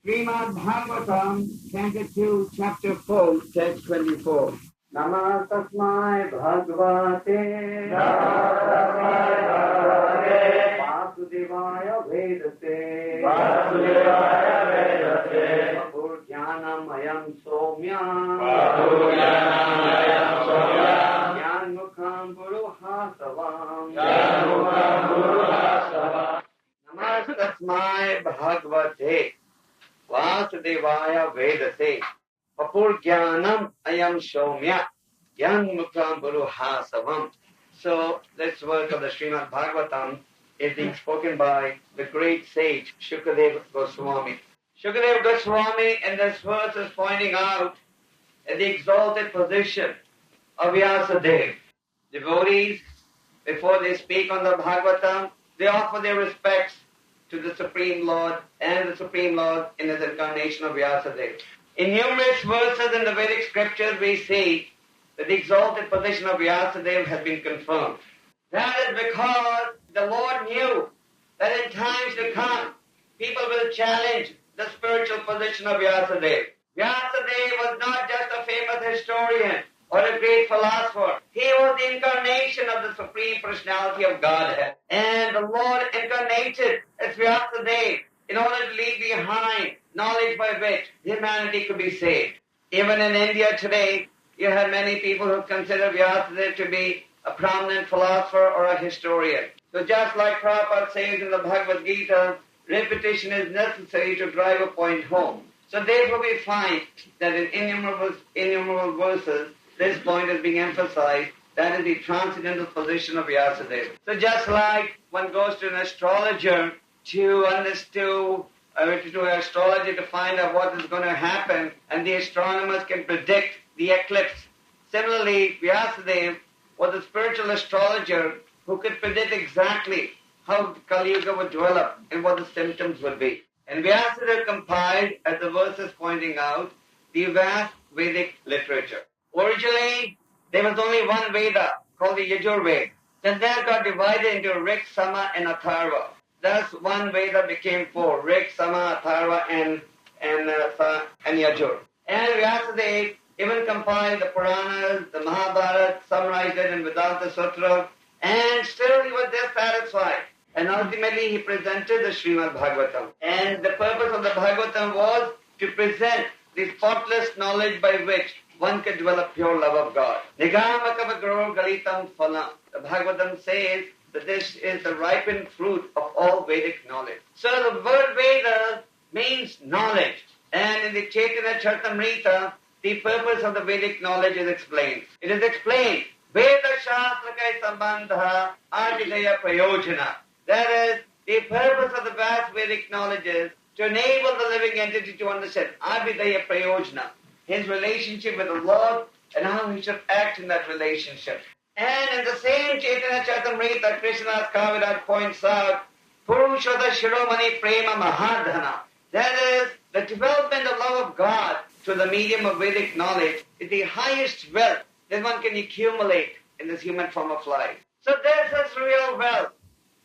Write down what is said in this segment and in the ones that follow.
Srimad Bhagavatam, Canto 2, Chapter 4, Text 24. Namah Tasmai Bhagavate Vasudevaya Vedase Purjnanam Ayam Somya Jnanmukham Puruhasavam Namah Tasmai Bhagavate Vasudevaya Vedase Apurjnanam Ayam Somya Jnanmukham Puruhasavam. So this verse of the Srimad Bhagavatam is being spoken by the great sage Shukadeva Goswami. Shukadeva Goswami in this verse is pointing out the exalted position of Vyasadeva. Devotees, before they speak on the Bhagavatam, they offer their respects to the Supreme Lord and the Supreme Lord in his incarnation of Vyasadeva. In numerous verses in the Vedic scriptures we see that the exalted position of Vyasadeva has been confirmed. That is because the Lord knew that in times to come, people will challenge the spiritual position of Vyasadeva. Vyasadeva was not just a famous historian or a great philosopher. He was the incarnation of the Supreme Personality of Godhead. And the Lord incarnated as Vyasadeva in order to leave behind knowledge by which humanity could be saved. Even in India today, you have many people who consider Vyasadeva to be a prominent philosopher or a historian. So just like Prabhupada says in the Bhagavad Gita, repetition is necessary to drive a point home. So therefore we find that in innumerable verses, this point is being emphasized, that is the transcendental position of Vyasadeva. So just like one goes to an astrologer to astrology to find out what is going to happen, and the astronomers can predict the eclipse. Similarly, Vyasadeva was a spiritual astrologer who could predict exactly how Kali Yuga would develop and what the symptoms would be. And Vyasadeva compiled, as the verse is pointing out, the vast Vedic literature. Originally, there was only one Veda called the Yajurveda. Then that got divided into Rig, Sama, and Atharva. Thus, one Veda became four: Rig, Sama, Atharva, and Yajur. And Vyasadeva even compiled the Puranas, the Mahabharata, summarized it in Vedanta Sutra, and still he was dissatisfied. And ultimately he presented the Srimad Bhagavatam. And the purpose of the Bhagavatam was to present the spotless knowledge by which one can develop pure love of God. Nigamakavagaro galitam phalam. The Bhagavatam says that this is the ripened fruit of all Vedic knowledge. So the word Veda means knowledge. And in the Chaitanya Charitamrita, the purpose of the Vedic knowledge is explained. It is explained, Veda Shastrakai Sambandha abhidheya prayojana. That is, the purpose of the vast Vedic knowledge is to enable the living entity to understand abhidheya prayojana, his relationship with the Lord and how he should act in that relationship. And in the same Chaitanya Charitamrita, Krishna's Kaviraj points out, Purushada Shiromani Prema Mahadhana. That is, the development of love of God through the medium of Vedic knowledge is the highest wealth that one can accumulate in this human form of life. So this is real wealth,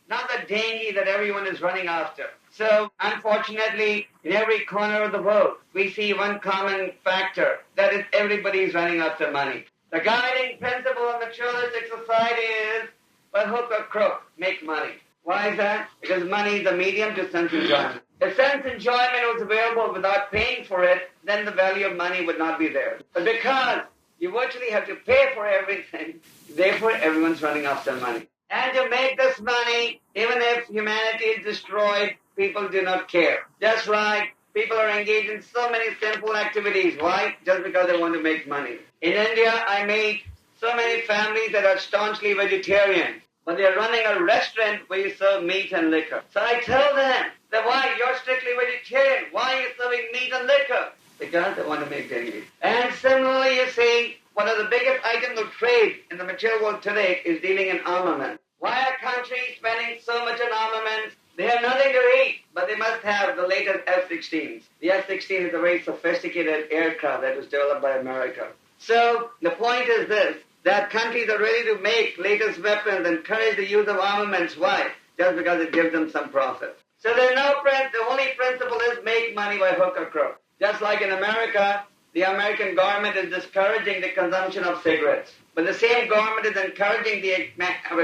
not the dainty that everyone is running after. So, unfortunately, in every corner of the world, we see one common factor, that is everybody is running after money. The guiding principle of materialistic society is, by hook or crook, make money. Why is that? Because money is the medium to sense enjoyment. If sense enjoyment was available without paying for it, then the value of money would not be there. But because you virtually have to pay for everything, therefore everyone's running after money. And to make this money, even if humanity is destroyed, people do not care. Just like people are engaged in so many sinful activities. Why? Just because they want to make money. In India, I meet so many families that are staunchly vegetarian, but they are running a restaurant where you serve meat and liquor. So I tell them that why you're strictly vegetarian, why are you serving meat and liquor? Because they want to make their meat. And similarly, you see, one of the biggest items of trade in the material world today is dealing in armament. Why are countries spending so much on armaments? They have nothing to eat, but they must have the latest F-16s. The F-16 is a very sophisticated aircraft that was developed by America. So the point is this, that countries are ready to make latest weapons and encourage the use of armaments. Why? Just because it gives them some profit. So there's the only principle is make money by hook or crook. Just like in America, the American government is discouraging the consumption of cigarettes. But the same government is encouraging the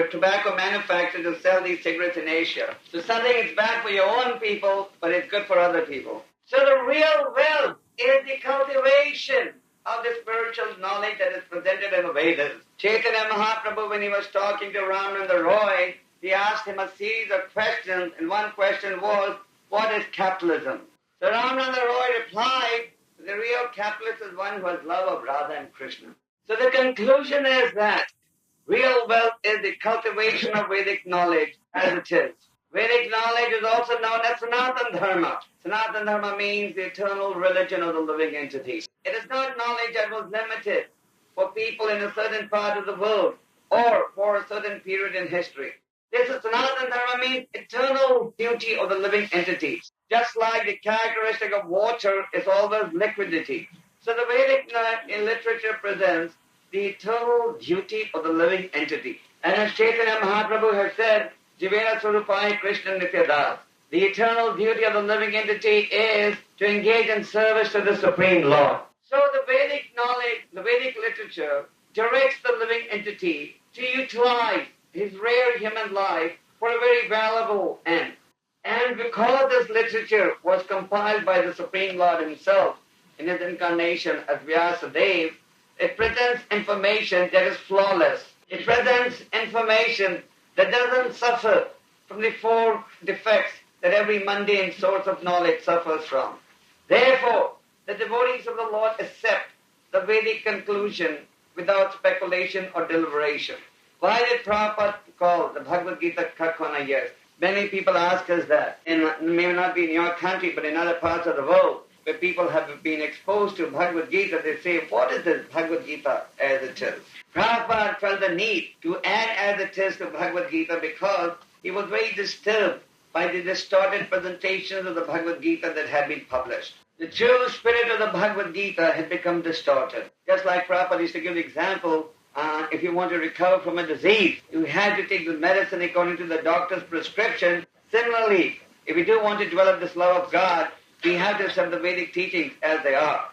tobacco manufacturers to sell these cigarettes in Asia. So something is bad for your own people, but it's good for other people. So the real wealth is the cultivation of the spiritual knowledge that is presented in the Vedas. Chaitanya Mahaprabhu, when he was talking to Ramananda Roy, he asked him a series of questions, and one question was, what is capitalism? So Ramananda Roy replied, the real capitalist is one who has love of Radha and Krishna. So the conclusion is that real wealth is the cultivation of Vedic knowledge as it is. Vedic knowledge is also known as Sanatana Dharma. Sanatana Dharma means the eternal religion of the living entity. It is not knowledge that was limited for people in a certain part of the world or for a certain period in history. This is Sanatana Dharma means eternal duty of the living entity. Just like the characteristic of water is always liquidity. So the Vedic literature presents the eternal duty of the living entity. And as Chaitanya Mahaprabhu has said, Jivena Swarupai Krishna Nityadas. The eternal duty of the living entity is to engage in service to the Supreme Lord. So the Vedic knowledge, the Vedic literature directs the living entity to utilize his rare human life for a very valuable end. And because this literature was compiled by the Supreme Lord himself in his incarnation as Vyasadeva, it presents information that is flawless. It presents information that doesn't suffer from the four defects that every mundane source of knowledge suffers from. Therefore, the devotees of the Lord accept the Vedic conclusion without speculation or deliberation. Why did Prabhupada call the Bhagavad Gita Kṛṣṇa? Yes. Many people ask us that. May not be in your country, but in other parts of the world, where people have been exposed to Bhagavad Gita, they say, what is this Bhagavad Gita as it is? Prabhupada felt the need to add as it is to Bhagavad Gita because he was very disturbed by the distorted presentations of the Bhagavad Gita that had been published. The true spirit of the Bhagavad Gita had become distorted. Just like Prabhupada used to give the example, if you want to recover from a disease, you have to take the medicine according to the doctor's prescription. Similarly, if we do want to develop this love of God, we have to accept the Vedic teachings as they are.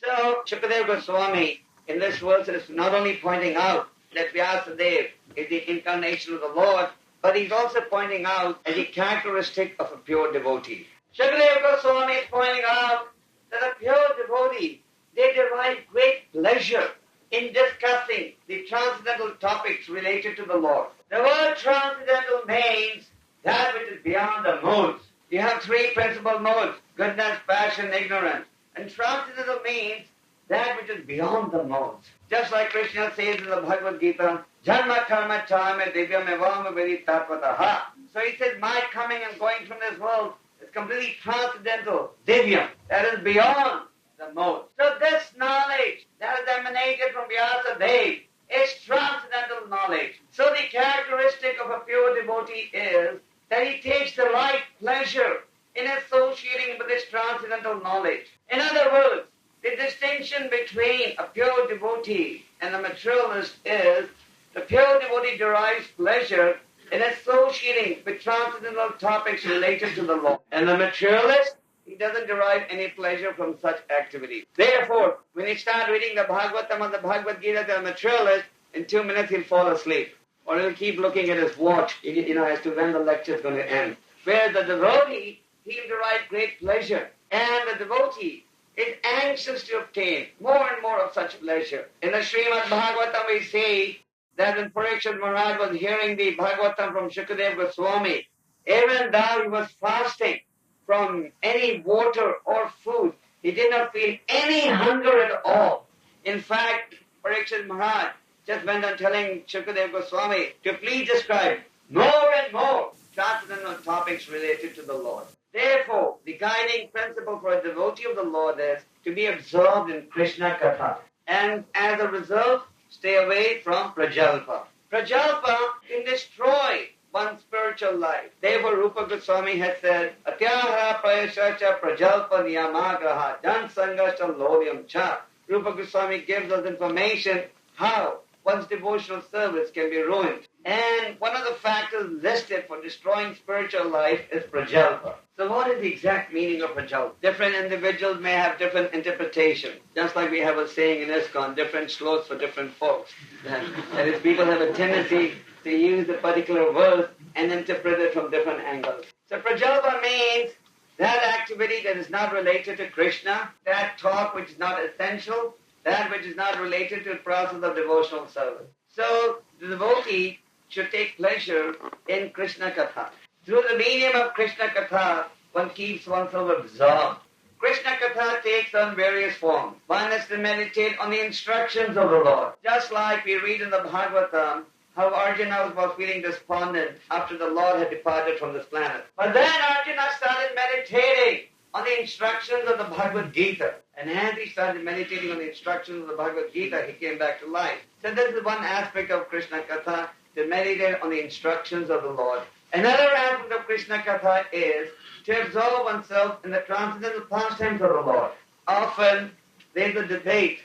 So, Shukadeva Goswami in this verse is not only pointing out that Vyasadeva is the incarnation of the Lord, but he's also pointing out as a characteristic of a pure devotee. Shukadeva Goswami is pointing out that a pure devotee, they derive great pleasure in discussing the transcendental topics related to the Lord. The word transcendental means that which is beyond the modes. You have three principal modes: goodness, passion, ignorance. And transcendental means that which is beyond the modes. Just like Krishna says in the Bhagavad Gita, Janma karma chame divyam evam vedi tattvataha. So he says, my coming and going from this world is completely transcendental, divyam, that is beyond the mode. So this knowledge that is emanated from Vyasadeva is transcendental knowledge. So the characteristic of a pure devotee is that he takes delight, pleasure in associating with this transcendental knowledge. In other words, the distinction between a pure devotee and a materialist is the pure devotee derives pleasure in associating with transcendental topics related to the Lord. And the materialist, he doesn't derive any pleasure from such activities. Therefore, when you start reading the Bhagavatam or the Bhagavad Gita to a materialist, in 2 minutes he'll fall asleep. Or he'll keep looking at his watch, as to when the lecture is going to end. Whereas the devotee, he'll derive great pleasure. And the devotee is anxious to obtain more and more of such pleasure. In the Srimad Bhagavatam we see that when Parikshit Maharaj was hearing the Bhagavatam from Shukadeva Goswami, even though he was fasting from any water or food, he did not feel any hunger at all. In fact, Parikshit Maharaj just went on telling Shukadeva Goswami to please describe more and more transcendental topics related to the Lord. Therefore, the guiding principle for a devotee of the Lord is to be absorbed in Krishna Katha. And as a result, stay away from prajalpa. Prajalpa can destroy one's spiritual life. Therefore, Rupa Goswami has said, Atyahara prayashacha prajalpa niyamagraha jan sangashta lodyam cha. Rupa Goswami gives us information how one's devotional service can be ruined And one of the factors listed for destroying spiritual life is prajalpa. So what is the exact meaning of prajalpa? Different individuals may have different interpretations. Just like we have a saying in ISKCON, different slots for different folks. That is, people have a tendency to use a particular verse and interpret it from different angles. So prajalpa means that activity that is not related to Krishna, that talk which is not essential, that which is not related to the process of devotional service. So the devotee should take pleasure in Krishna Katha. Through the medium of Krishna Katha, one keeps oneself absorbed. Krishna Katha takes on various forms. One is to meditate on the instructions of the Lord. Just like we read in the Bhagavatam, how Arjuna was feeling despondent after the Lord had departed from this planet. But then Arjuna started meditating on the instructions of the Bhagavad Gita. And as he started meditating on the instructions of the Bhagavad Gita, he came back to life. So this is one aspect of Krishna Katha, to meditate on the instructions of the Lord. Another aspect of Krishna Katha is to absorb oneself in the transcendental pastimes of the Lord. Often there's a debate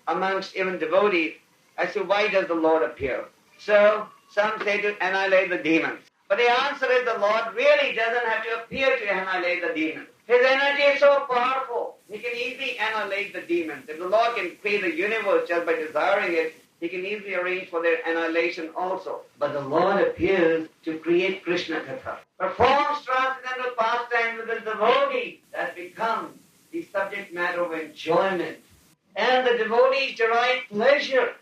amongst even devotees as to why does the Lord appear. So some say to annihilate the demons. But the answer is the Lord really doesn't have to appear to annihilate the demons. His energy is so powerful, he can easily annihilate the demons. If the Lord can create the universe just by desiring it, he can easily arrange for their annihilation also. But the Lord appears to create Krishna Katha. Performs transcendental pastimes with the devotee that becomes the subject matter of enjoyment. And the devotees derive pleasure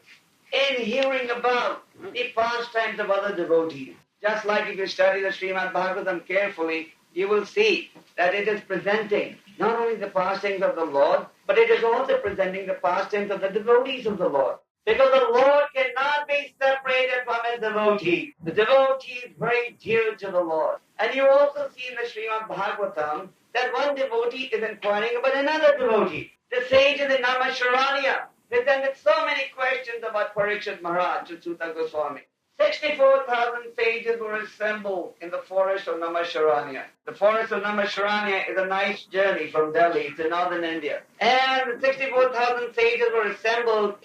in hearing about the pastimes of other devotees. Just like if you study the Srimad Bhagavatam carefully, you will see that it is presenting not only the pastimes of the Lord, but it is also presenting the pastimes of the devotees of the Lord. Because the Lord cannot be separated from his devotee. The devotee is very dear to the Lord. And you also see in the Srimad Bhagavatam that one devotee is inquiring about another devotee. The sages in Namasharanya presented so many questions about Parikshit Maharaj to Sutta Goswami. 64,000 sages were assembled in the forest of Namasharanya. The forest of Namasharanya is a nice journey from Delhi to northern India. And the 64,000 sages were assembled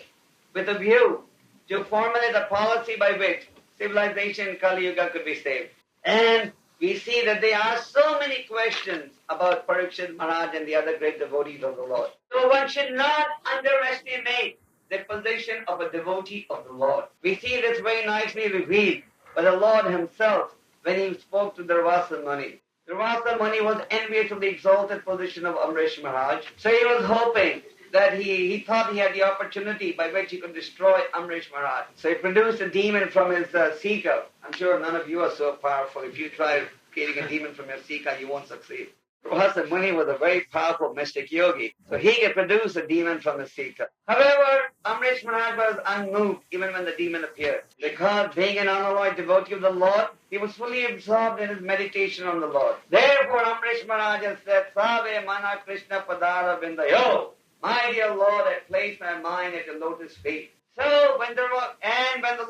with a view to formulate a policy by which civilization in Kali Yuga could be saved. And we see that they asked so many questions about Parikshit Maharaj and the other great devotees of the Lord. So one should not underestimate the position of a devotee of the Lord. We see this very nicely revealed by the Lord himself when he spoke to Durvasa Muni. Durvasa Muni was envious of the exalted position of Amrish Maharaj. So he was hoping that he thought he had the opportunity by which he could destroy Amrish Maharaj. So he produced a demon from his Sika. I'm sure none of you are so powerful. If you try creating a demon from your Sika, you won't succeed. Durvasa Muni was a very powerful mystic yogi. So he could produce a demon from his Sika. However, Amrish Maharaj was unmoved even when the demon appeared. Because being an unalloyed devotee of the Lord, he was fully absorbed in his meditation on the Lord. Therefore, Amrish Maharaj has said, Save mana Krishna padara bindayo. My dear Lord, I place my mind at your lotus feet. So when the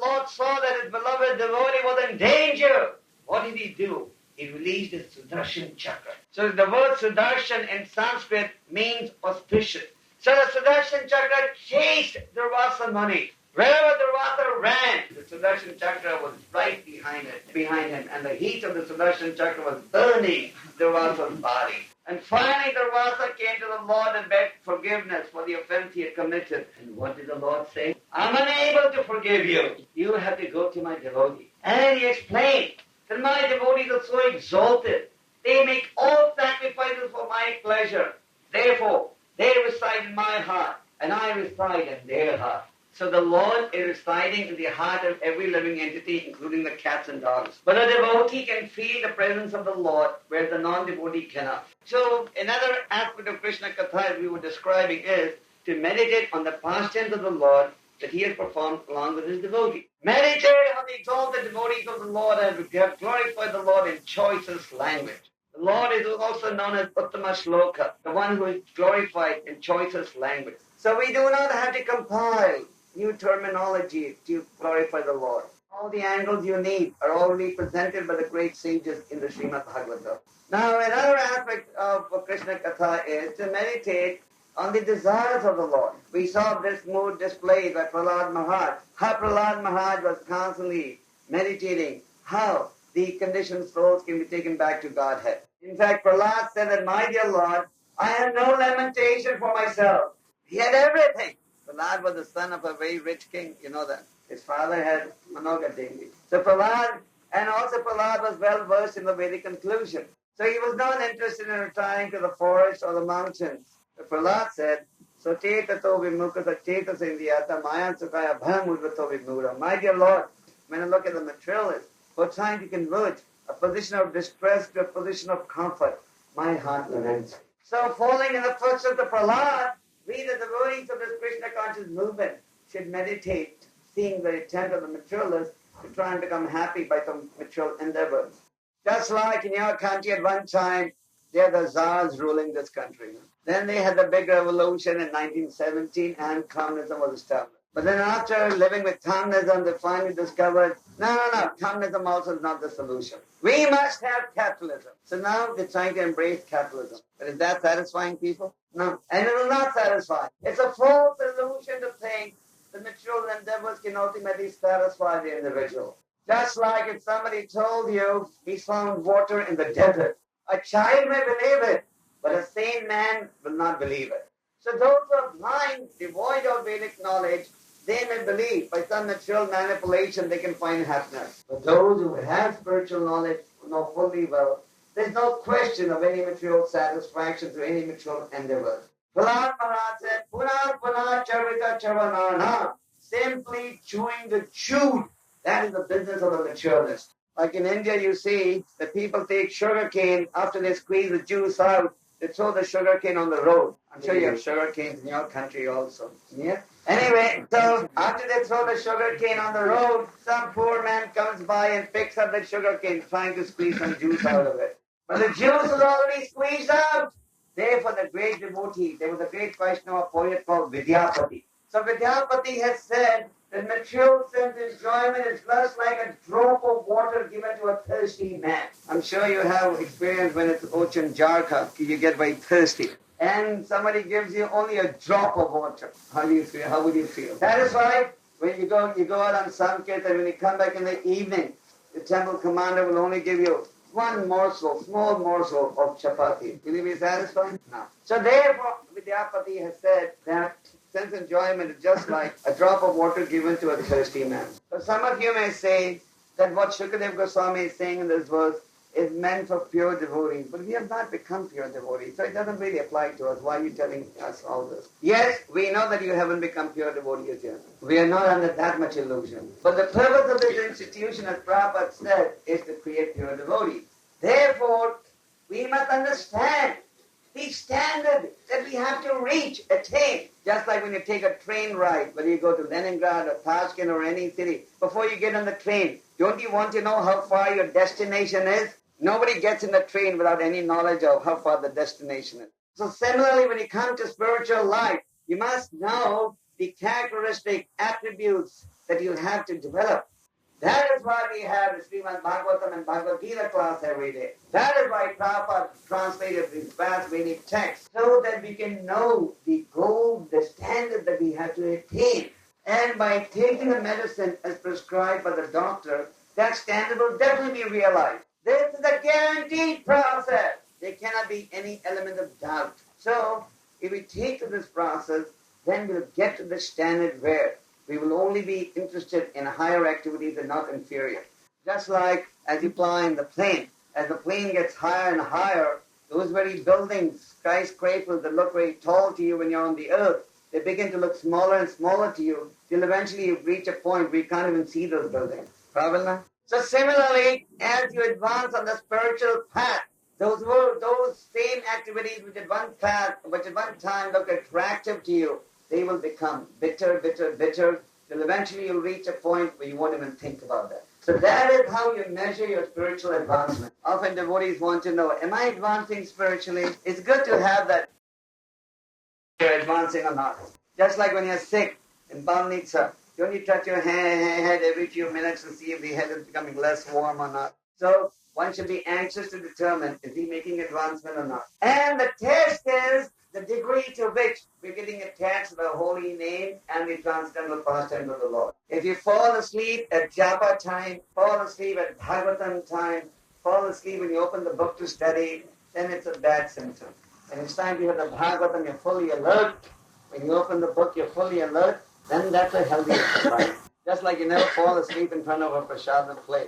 Lord saw that his beloved devotee was in danger, what did he do? He released his Sudarshan Chakra. So the word Sudarshan in Sanskrit means auspicious. So the Sudarshan Chakra chased Durvasa Muni. Wherever Durvasa ran, the Sudarshan Chakra was right behind him, and the heat of the Sudarshan Chakra was burning Durvasa's body. And finally Durvasa came to the Lord and begged forgiveness for the offense he had committed. And what did the Lord say? I'm unable to forgive you. You have to go to my devotee. And he explained that my devotees are so exalted. They make all sacrifices for my pleasure. Therefore, they reside in my heart, and I reside in their heart. So the Lord is residing in the heart of every living entity, including the cats and dogs. But a devotee can feel the presence of the Lord, where the non-devotee cannot. So another aspect of Krishna Katha, as we were describing, is to meditate on the pastimes of the Lord that he has performed along with his devotee. Meditate on the exalted devotees of the Lord and glorify the Lord in choicest language. The Lord is also known as Uttama Shloka, the one who is glorified in choicest language. So we do not have to compile new terminology to glorify the Lord. All the angles you need are already presented by the great sages in the Srimad Bhagavatam. Now another aspect of Krishna Katha is to meditate on the desires of the Lord. We saw this mood displayed by Prahlad Maharaj. How Prahlad Maharaj was constantly meditating how the conditioned souls can be taken back to Godhead. In fact, Prahlad said that, my dear Lord, I have no lamentation for myself. He had everything. Prahlad was the son of a very rich king, you know that. His father had Manoga Devi. So Prahlad was well versed in the Vedic conclusion. So he was not interested in retiring to the forest or the mountains. But Prahlad said, Sotetato vimukha sachetas indiyata mayan sukaya bhamudvato vimura. My dear Lord, when I look at the materialist who are trying to convert a position of distress to a position of comfort, my heart laments. So falling in the footsteps of the Prahlad, we the devotees of this Krishna conscious movement should meditate, seeing the attempt of the materialist to try and become happy by some material endeavors. Just like in your country at one time, there are the Tsars ruling this country. Then they had the big revolution in 1917 and communism was established. But then after living with communism, they finally discovered, no, communism also is not the solution. We must have capitalism. So now they're trying to embrace capitalism. But is that satisfying people? No. And it will not satisfy. It's a false illusion to think the material endeavors can ultimately satisfy the individual. Just like if somebody told you he found water in the desert, a child may believe it, but a sane man will not believe it. So those who are blind, devoid of Vedic knowledge, they may believe by some material manipulation they can find happiness. But those who have spiritual knowledge know fully well, there's no question of any material satisfaction through any material endeavors. Prahlad Maharaj said, Puna charvita chavanana, simply chewing the chewed. That is the business of a materialist. Like in India, you see that people take sugar cane after they squeeze the juice out. They throw the sugar cane on the road. I'm sure you have sugar canes in your country also. Yeah. Anyway, so after they throw the sugar cane on the road, some poor man comes by and picks up the sugar cane, trying to squeeze some juice out of it. But the juice is already squeezed out. Therefore, the great devotee, there was a great Vaishnava poet called Vidyapati. So Vidyapati has said that material sense enjoyment is just like a drop of water given to a thirsty man. I'm sure you have experience when it's Ochan Jarka, you get very thirsty. And somebody gives you only a drop of water. How do you feel? How would you feel? Satisfied? When you go out on Sankirtan, and when you come back in the evening, the temple commander will only give you one morsel, small morsel of chapati. Will you be satisfied? No. So therefore, Vidyapati has said that sense enjoyment is just like a drop of water given to a thirsty man. So some of you may say that what Shukadeva Goswami is saying in this verse is meant for pure devotees, but we have not become pure devotees, so it doesn't really apply to us. Why are you telling us all this? Yes, we know that you haven't become pure devotees yet. We are not under that much illusion. But the purpose of this institution, as Prabhupada said, is to create pure devotees. Therefore, we must understand the standard that we have to reach, attain. Just like when you take a train ride, whether you go to Leningrad or Tashkent or any city, before you get on the train, don't you want to know how far your destination is? Nobody gets in the train without any knowledge of how far the destination is. So similarly, when you come to spiritual life, you must know the characteristic attributes that you have to develop. That is why we have the Srimad Bhagavatam and Bhagavad Gita class every day. That is why Prabhupada translated these vast Vedic texts, so that we can know the goal, the standard that we have to attain. And by taking the medicine as prescribed by the doctor, that standard will definitely be realized. This is a guaranteed process. There cannot be any element of doubt. So, if we take to this process, then we'll get to the standard where we will only be interested in higher activities and not inferior. Just like as you fly in the plane, as the plane gets higher and higher, those very buildings, skyscrapers that look very tall to you when you're on the earth, they begin to look smaller and smaller to you till eventually you reach a point where you can't even see those buildings. Pravana? So similarly, as you advance on the spiritual path, those same activities which at one time look attractive to you, they will become bitter, till eventually you'll reach a point where you won't even think about that. So that is how you measure your spiritual advancement. Often devotees want to know, am I advancing spiritually? It's good to have that you're advancing or not. Just like when you're sick in Balnitsa, don't you touch your head every few minutes to see if the head is becoming less warm or not? So one should be anxious to determine, is he making advancement or not? And the test is the degree to which we're getting attached to the holy name and the transcendental pastime of the Lord. If you fall asleep at japa time, fall asleep at Bhagavatam time, fall asleep when you open the book to study, then it's a bad symptom. And it's time you have the Bhagavatam, you're fully alert. When you open the book, you're fully alert, then that's a healthy life. Just like you never fall asleep in front of a prasadam plate.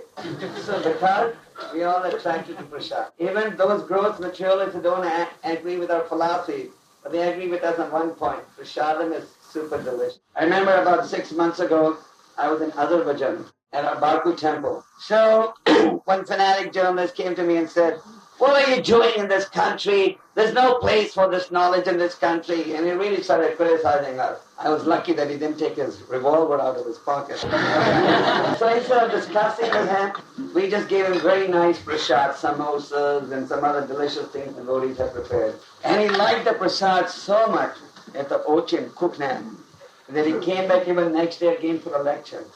So because we all attracted to prasad. Even those gross materialists who don't agree with our philosophy, but they agree with us on one point. Prasadam is super delicious. I remember about 6 months ago, I was in Azerbaijan at our Baku temple. So one fanatic journalist came to me and said, "What are you doing in this country? There's no place for this knowledge in this country." And he really started criticizing us. I was lucky that he didn't take his revolver out of his pocket. So instead of discussing with him, we just gave him very nice prasad, samosas and some other delicious things the devotees had prepared. And he liked the prasad so much at the Ochin, Kṛṣṇa, that he came back even next day again for a lecture.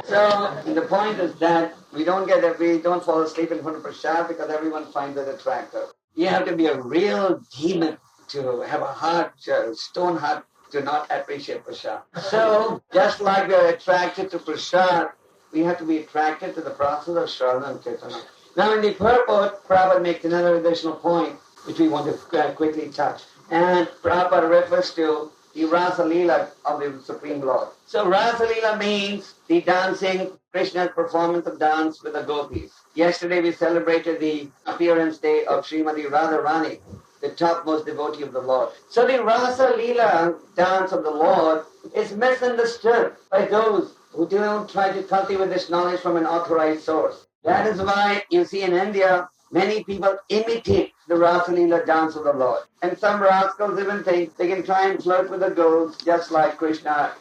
So the point is that we don't fall asleep in front of prasad because everyone finds it attractive. You have to be a real demon to have a heart, stone heart, to not appreciate prasad. So just like we are attracted to prasad, we have to be attracted to the process of Shraddha and Kirtana. Now in the purport, Prabhupada makes another additional point which we want to quickly touch. And Prabhupada refers to the Rasa Leela of the Supreme Lord. So Rasa Leela means the dancing, Krishna's performance of dance with the gopis. Yesterday we celebrated the appearance day of Srimati Radharani, the topmost devotee of the Lord. So the Rasa Leela dance of the Lord is misunderstood by those who don't try to cultivate this knowledge from an authorized source. That is why you see in India, many people imitate the Rasa Leela dance of the Lord. And some rascals even think they can try and flirt with the girls just like Krishna,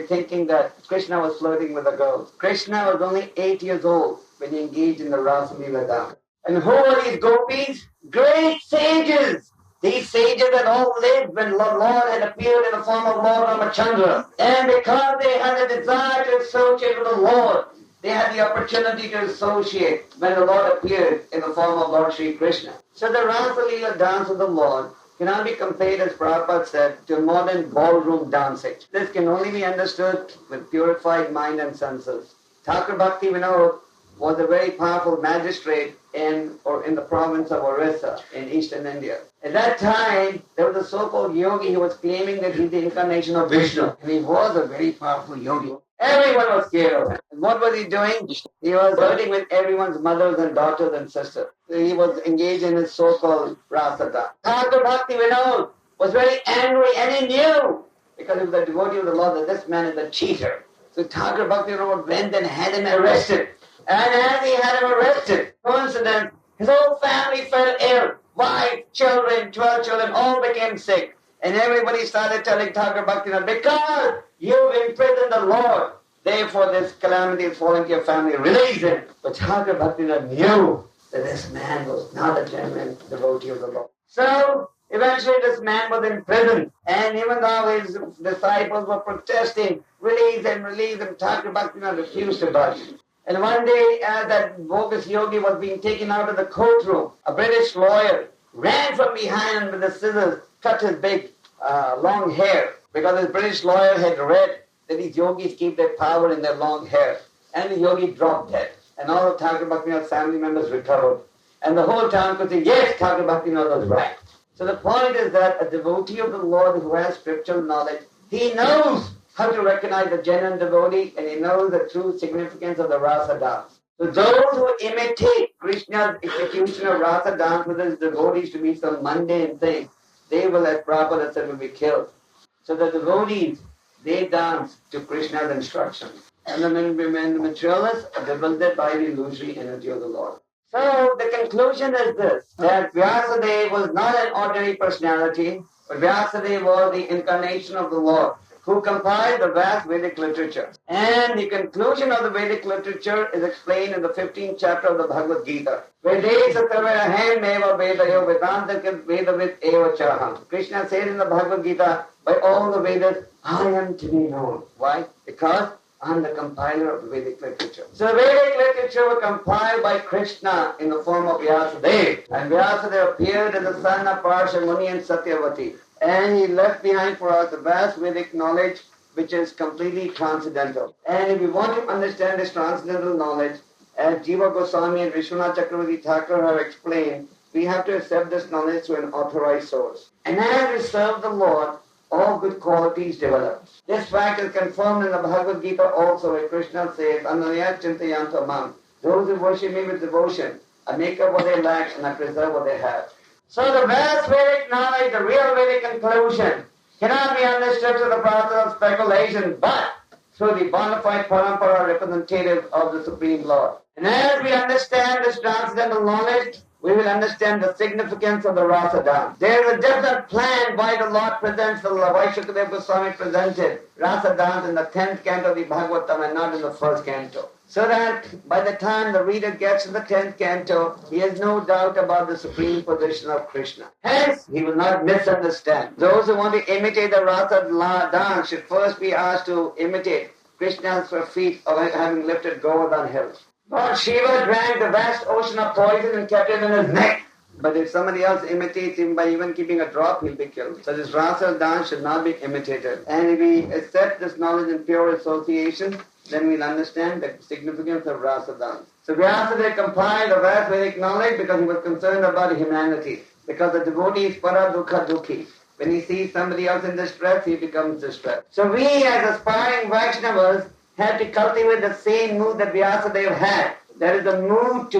thinking that Krishna was flirting with the girls. Krishna was only 8 years old when he engaged in the Rasa Leela dance. And who are these gopis? Great sages! These sages had all lived when the Lord had appeared in the form of Lord Ramachandra. And because they had a desire to associate with the Lord, they had the opportunity to associate when the Lord appeared in the form of Lord Sri Krishna. So the Rasa Leela dance of the Lord cannot be compared, as Prabhupada said, to modern ballroom dancing. This can only be understood with purified mind and senses. Thakur Bhakti Vinod was a very powerful magistrate in the province of Orissa in eastern India. At that time, there was a so-called yogi who was claiming that he's the incarnation of Vishnu. And he was a very powerful yogi. Everyone was scared of him. And what was he doing? He was flirting with everyone's mothers and daughters and sisters. So he was engaged in his so-called Rasa dance. Thakur Bhakti Vinod was very angry, and he knew, because he was a devotee of the Lord, that this man is a cheater. So Thakur Bhakti Vinod went and had him arrested. And as he had him arrested, coincidence, his whole family fell ill. Wife, children, 12 children, all became sick. And everybody started telling Thakur Bhaktivinoda, because you've imprisoned the Lord, therefore this calamity is falling to your family, release him. But Thakur Bhaktivinoda knew that this man was not a genuine devotee of the Lord. So eventually this man was imprisoned, and even though his disciples were protesting, release him, Thakur Bhaktivinoda refused to budge. And one day, as that bogus yogi was being taken out of the courtroom, a British lawyer ran from behind him with the scissors, cut his big long hair, because his British lawyer had read that these yogis keep their power in their long hair. And the yogi dropped dead. And all of Thakur Bhaktivinoda's family members recovered. And the whole town could say, yes, Thakur Bhaktivinoda was right. So the point is that a devotee of the Lord who has spiritual knowledge, he knows how to recognize the genuine devotee, and he knows the true significance of the Rasa dance. So those who imitate Krishna's execution of Rasa dance with his devotees to be some mundane thing, they will, as Prabhupada said, will be killed. So the devotees, they dance to Krishna's instructions. And the materialists are bewildered by the illusory energy of the Lord. So the conclusion is this, that Vyasadeva was not an ordinary personality, but Vyasadeva was the incarnation of the Lord, who compiled the vast Vedic literature. And the conclusion of the Vedic literature is explained in the 15th chapter of the Bhagavad Gita. Krishna said in the Bhagavad Gita, by all the Vedas, I am to be known. Why? Because I'm the compiler of the Vedic literature. So the Vedic literature was compiled by Kṛṣṇa in the form of Vyasadeva. And Vyasadeva appeared as the son of Parsha Muni and Satyavati. And he left behind for us the vast Vedic knowledge which is completely transcendental. And if we want to understand this transcendental knowledge, as Jiva Goswami and Vishwanath Chakravarti Thakur have explained, we have to accept this knowledge through an authorized source. And as we serve the Lord, all good qualities develop. This fact is confirmed in the Bhagavad Gita also, where Krishna says, Ananya Chintayanta Mam. Those who worship me with devotion, I make up what they lack and I preserve what they have. So the vast Vedic knowledge, the real Vedic conclusion, cannot be understood through the process of speculation, but through the bona fide parampara representative of the Supreme Lord. And as we understand this transcendental knowledge, we will understand the significance of the rasa dance. There is a definite plan why the Lord presents, why Shukadeva Goswami presented rasa dance in the 10th canto of the Bhagavatam and not in the 1st canto. So that by the time the reader gets to the 10th canto, he has no doubt about the supreme position of Krishna. Hence, he will not misunderstand. Those who want to imitate the rasa dance should first be asked to imitate Krishna's feat of having lifted Govardhan hill. Lord Shiva drank the vast ocean of poison and kept it in his neck. But if somebody else imitates him by even keeping a drop, he'll be killed. So this rasa dance should not be imitated. And if we accept this knowledge in pure association, then we'll understand the significance of rasa dance. So Vyasadeva compiled the vast Vedic knowledge because he was concerned about humanity. Because the devotee is para dukha dukhi. When he sees somebody else in distress, he becomes distressed. So we as aspiring Vaishnavas have to cultivate the same mood that Vyasadeva had. That is the mood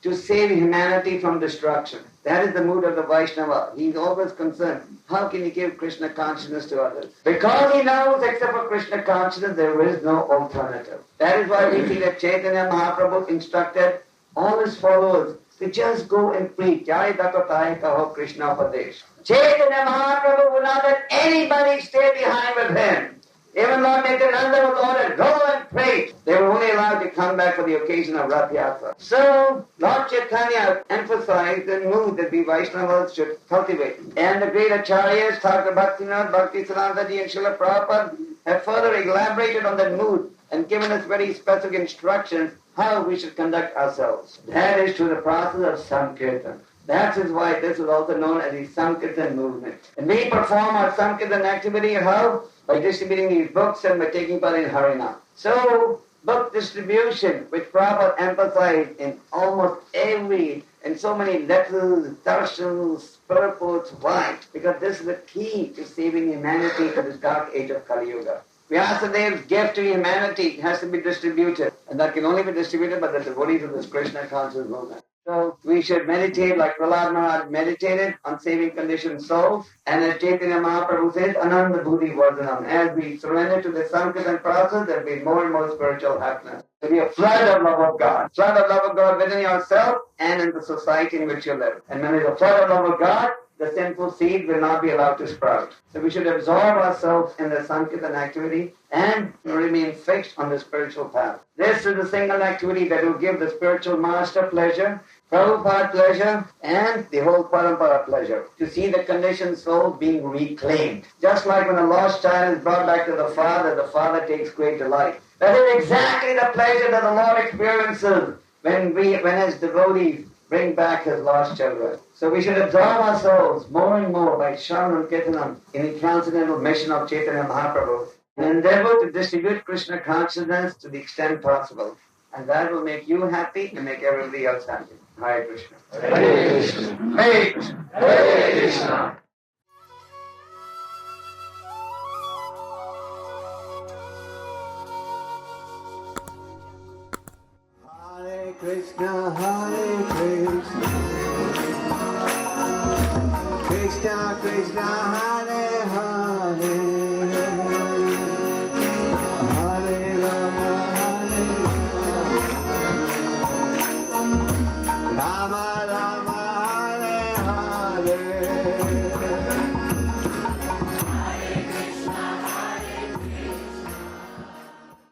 to save humanity from destruction. That is the mood of the Vaishnava. He is always concerned. How can he give Krishna consciousness to others? Because he knows except for Krishna consciousness, there is no alternative. That is why we see that Chaitanya Mahaprabhu instructed all his followers to just go and preach. Jai Dakatai Kaho Krishna Padesh. Chaitanya Mahaprabhu would not let anybody stay behind with him. Even Lord Nityananda was ordered, go and preach. They were only allowed to come back for the occasion of Rath Yatra. So, Lord Chaitanya emphasized the mood that we Vaishnavas should cultivate. And the great acharyas, Thakur Bhaktivinoda, Bhaktisiddhanta Ji and Srila Prabhupada have further elaborated on that mood and given us very specific instructions how we should conduct ourselves. That is through the process of Sankirtan. That is why this is also known as the Sankirtan movement. And we perform our Sankirtan activity how? By distributing these books and by taking part in Harinam. So, book distribution, which Prabhupada emphasized in almost every, in so many letters, darshans, purports. Why? Because this is the key to saving humanity in this dark age of Kali Yuga. Vyasadeva's gift to humanity has to be distributed, and that can only be distributed by the devotees of this Krishna conscious movement. So we should meditate like Prahlad Maharaj meditated on saving conditioned souls. And as Chaitanya Mahaprabhu says, Ananda Buddhi Vardhanam. As we surrender to the Sankirtan process, there will be more and more spiritual happiness. To be a flood of love of God. Flood of love of God within yourself and in the society in which you live. And when there is a flood of love of God, the sinful seed will not be allowed to sprout. So we should absorb ourselves in the Sankirtan activity and remain fixed on the spiritual path. This is the single activity that will give the spiritual master pleasure, Prabhupada pleasure, and the whole parampara pleasure. To see the conditioned soul being reclaimed. Just like when a lost child is brought back to the father takes great delight. That is exactly the pleasure that the Lord experiences when his devotees bring back his lost children. So we should absorb ourselves more and more by Shravanam and Kirtanam in the transcendental mission of Chaitanya Mahaprabhu and endeavor to distribute Krishna consciousness to the extent possible. And that will make you happy and make everybody else happy. Hare Krishna. Hare Krishna. Hare Krishna. Hare Krishna. Hare Krishna, Hare Krishna, Krishna Krishna, Hare